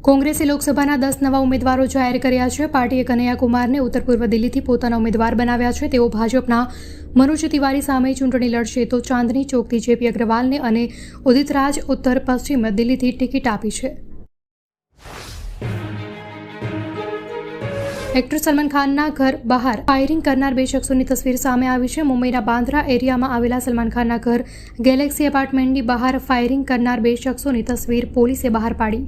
કોંગ્રેસે લોકસભાના 10 નવા ઉમેદવારો જાહેર કર્યા છે। પાર્ટીએ કનૈયા કુમારને ઉત્તર પૂર્વ દિલ્હીથી પોતાના ઉમેદવાર બનાવ્યા છે। તેઓ ભાજપના મનોજ તિવારી સામે ચૂંટણી લડશે તો ચાંદની ચોકથી જેપી અગ્રવાલને અને ઉદિત રાજ ઉત્તર પશ્ચિમ દિલ્હીથી ટિકિટ આપી છે। એક્ટર સલમાન ખાનના ઘર બહાર ફાયરિંગ કરનાર બે શખ્સોની તસવીર સામે આવી છે। મુંબઈના બાંદ્રા એરિયામાં આવેલા સલમાન ખાનના ઘર ગેલેક્સી એપાર્ટમેન્ટની બહાર ફાયરિંગ કરનાર બે શખ્સોની તસવીર પોલીસે બહાર પાડી।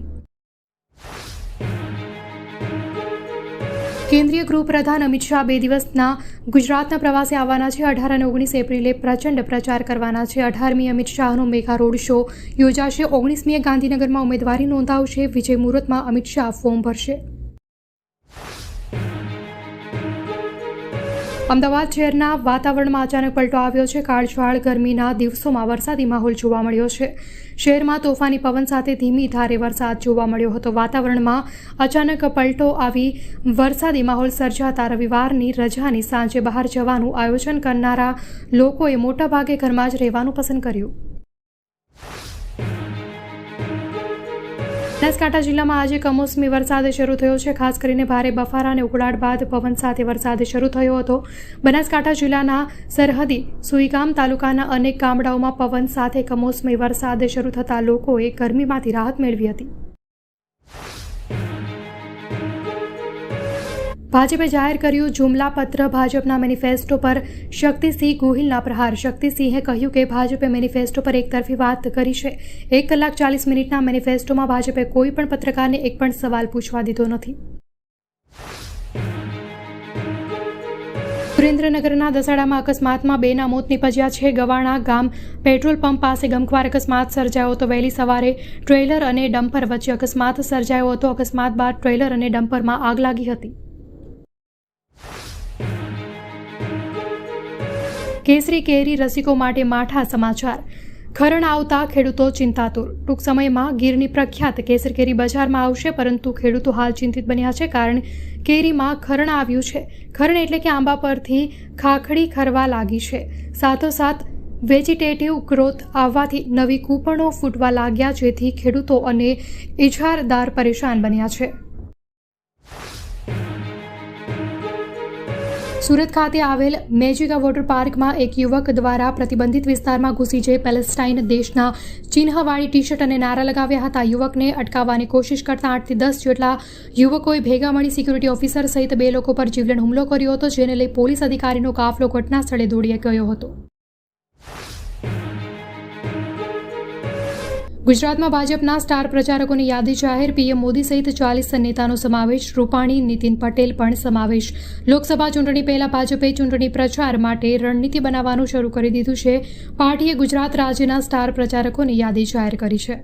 કેન્દ્રીય ગૃહપ્રધાન અમિત શાહ 2 દિવસના ગુજરાતના પ્રવાસે આવવાના છે। 18 અને 19 એપ્રિલે પ્રચંડ પ્રચાર કરવાના છે। 18મી અમિત શાહનો મેગા રોડ શો યોજાશે। 19મીએ ગાંધીનગરમાં ઉમેદવારી નોંધાવશે। વિજય મુહૂર્તમાં અમિત શાહ ફોર્મ ભરશે। અમદાવાદ શહેરના વાતાવરણમાં અચાનક પલટો આવ્યો છે। કાળઝાળ ગરમીના દિવસોમાં વરસાદી માહોલ જોવા મળ્યો છે। શહેરમાં તોફાની પવન સાથે ધીમી ધારે વરસાદ જોવા મળ્યો હતો। વાતાવરણમાં અચાનક પલટો આવી વરસાદી માહોલ સર્જાતા રવિવારની રજાની સાંજે બહાર જવાનું આયોજન કરનારા લોકોએ મોટાભાગે ઘરમાં જ રહેવાનું પસંદ કર્યું। બનાસકાંઠા જિલ્લામાં આજે કમોસમી વરસાદ શરૂ થયો છે। ખાસ કરીને ભારે બફારા અને ઉકળાટ બાદ પવન સાથે વરસાદ શરૂ થયો હતો। બનાસકાંઠા જિલ્લાના સરહદી સુઈગામ તાલુકાના અનેક ગામડાઓમાં પવન સાથે કમોસમી વરસાદ શરૂ થતાં લોકોએ ગરમીમાંથી રાહત મેળવી હતી। ભાજપે જાહેર કર્યું જુમલાપત્ર। ભાજપના મેનિફેસ્ટો પર શક્તિસિંહ ગોહિલના પ્રહાર। શક્તિસિંહે કહ્યું કે ભાજપે મેનિફેસ્ટો પર એકતરફી વાત કરી છે। 1 કલાક 40 મિનિટના મેનિફેસ્ટોમાં ભાજપે કોઈ પણ પત્રકારને એક પણ સવાલ પૂછવા દીધો નથી। સુરેન્દ્રનગરના દસાડામાં અકસ્માતમાં 2ના મોત નીપજ્યા છે। ગવાણા ગામ પેટ્રોલ પંપ પાસે ગમખ્વાર અકસ્માત સર્જાયો હતો। વહેલી સવારે ટ્રેલર અને ડમ્પર વચ્ચે અકસ્માત સર્જાયો હતો। અકસ્માત બાદ ટ્રેલર અને ડમ્પરમાં આગ લાગી હતી। કેસરી કેરી રસિકો માટે માઠા સમાચાર। ખરણ આવતા ખેડૂતો ચિંતાતુર। ટૂંક સમયમાં ગીરની પ્રખ્યાત કેસર કેરી બજારમાં આવશે, પરંતુ ખેડૂતો હાલ ચિંતિત બન્યા છે, કારણ કેરીમાં ખરણ આવ્યું છે। ખરણ એટલે કે આંબા પરથી ખાખડી ખરવા લાગી છે। સાથોસાથ વેજીટેટિવ ગ્રોથ આવવાથી નવી કૂંપણો ફૂટવા લાગ્યા, જેથી ખેડૂતો અને ઇજારદાર પરેશાન બન્યા છે। સુરત ખાતે આવેલ મેજિકા વોટર પાર્કમાં એક યુવક દ્વારા પ્રતિબંધિત વિસ્તારમાં ઘૂસી જઈ પેલેસ્ટાઇન દેશના ચિહ્નવાળી ટી-શર્ટ અને નારા લગાવ્યા હતા। યુવકને અટકાવવાની કોશિશ કરતા 8 થી 10 જેટલા યુવકોએ ભેગા મળી સિક્યુરિટી ઓફિસર સહિત 2 લોકો પર જીવલેણ હુમલો કર્યો હતો, જેને લઈ પોલીસ અધિકારીનો કાફલો ઘટના સ્થળે દોડી ગયો હતો। ગુજરાતમાં ભાજપના સ્ટાર પ્રચારકોની યાદી જાહેર। પીએમ મોદી સહિત 40 નેતાનો સમાવેશ। રૂપાણી, નીતિન પટેલ પણ સમાવેશ। લોકસભા ચૂંટણી પહેલા ભાજપે ચૂંટણી પ્રચાર માટે રણનીતિ બનાવવાનું શરૂ કરી દીધું છે। પાર્ટીએ ગુજરાત રાજ્યના સ્ટાર પ્રચારકોની યાદી જાહેર કરી છે।